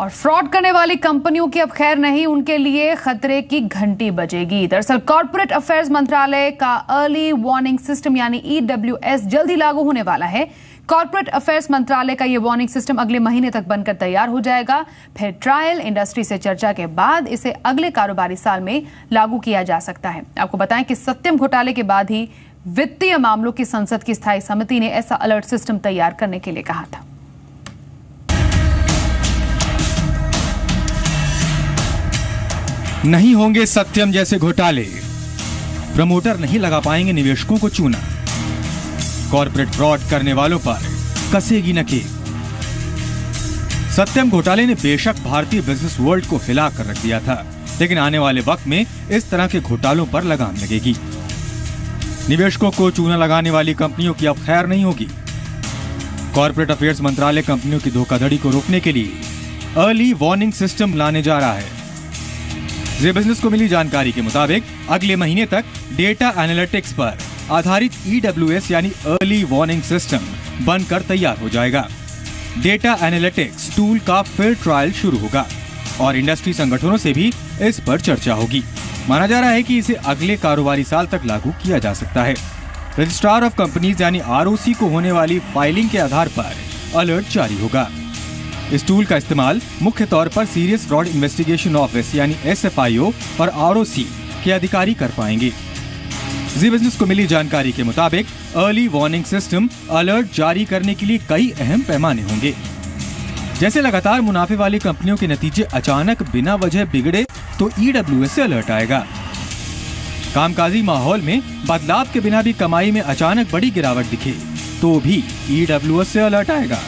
और फ्रॉड करने वाली कंपनियों की अब खैर नहीं, उनके लिए खतरे की घंटी बजेगी। दरअसल कॉर्पोरेट अफेयर्स मंत्रालय का अर्ली वार्निंग सिस्टम यानी EWS जल्द ही लागू होने वाला है। कॉर्पोरेट अफेयर्स मंत्रालय का ये वार्निंग सिस्टम अगले महीने तक बनकर तैयार हो जाएगा। फिर ट्रायल इंडस्ट्री से चर्चा के बाद इसे अगले कारोबारी साल में लागू किया जा सकता है। आपको बताएं कि सत्यम घोटाले के बाद ही वित्तीय मामलों की संसद की स्थायी समिति ने ऐसा अलर्ट सिस्टम तैयार करने के लिए कहा था। नहीं होंगे सत्यम जैसे घोटाले, प्रमोटर नहीं लगा पाएंगे निवेशकों को चूना, कॉर्पोरेट फ्रॉड करने वालों पर कसेगी नकेल। सत्यम घोटाले ने बेशक भारतीय बिजनेस वर्ल्ड को हिला कर रख दिया था, लेकिन आने वाले वक्त में इस तरह के घोटालों पर लगाम लगेगी। निवेशकों को चूना लगाने वाली कंपनियों की अब खैर नहीं होगी। कॉर्पोरेट अफेयर्स मंत्रालय कंपनियों की धोखाधड़ी को रोकने के लिए अर्ली वार्निंग सिस्टम लाने जा रहा है। जी बिजनेस को मिली जानकारी के मुताबिक अगले महीने तक डेटा एनालिटिक्स पर आधारित EWS यानी अर्ली वार्निंग सिस्टम बनकर तैयार हो जाएगा। डेटा एनालिटिक्स टूल का फिर ट्रायल शुरू होगा और इंडस्ट्री संगठनों से भी इस पर चर्चा होगी। माना जा रहा है कि इसे अगले कारोबारी साल तक लागू किया जा सकता है। रजिस्ट्रार ऑफ कंपनीज यानी ROC को होने वाली फाइलिंग के आधार पर अलर्ट जारी होगा। इस टूल का इस्तेमाल मुख्य तौर पर सीरियस फ्रॉड इन्वेस्टिगेशन ऑफिस यानी SFIO और ROC के अधिकारी कर पाएंगे। जी बिजनेस को मिली जानकारी के मुताबिक अर्ली वार्निंग सिस्टम अलर्ट जारी करने के लिए कई अहम पैमाने होंगे। जैसे लगातार मुनाफे वाली कंपनियों के नतीजे अचानक बिना वजह बिगड़े तो EWS से अलर्ट आएगा। कामकाजी माहौल में बदलाव के बिना भी कमाई में अचानक बड़ी गिरावट दिखे तो भी EWS से अलर्ट आएगा।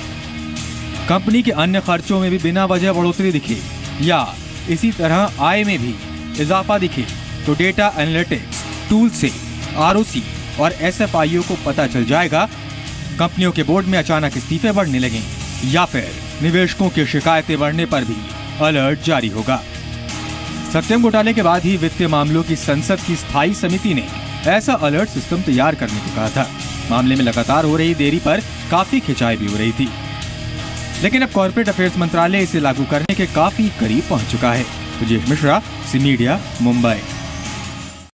कंपनी के अन्य खर्चों में भी बिना वजह बढ़ोतरी दिखे या इसी तरह आय में भी इजाफा दिखे तो डेटा एनालिटिक्स टूल से ROC और SFIO को पता चल जाएगा। कंपनियों के बोर्ड में अचानक इस्तीफे बढ़ने लगे या फिर निवेशकों की शिकायतें बढ़ने पर भी अलर्ट जारी होगा। सत्यम घोटाले के बाद ही वित्तीय मामलों की संसद की स्थायी समिति ने ऐसा अलर्ट सिस्टम तैयार करने को कहा था। मामले में लगातार हो रही देरी पर काफी खिंचाई भी हो रही थी, लेकिन अब कॉर्पोरेट अफेयर्स मंत्रालय इसे लागू करने के काफी करीब पहुंच चुका है। Vijay Mishra, C media, Mumbai.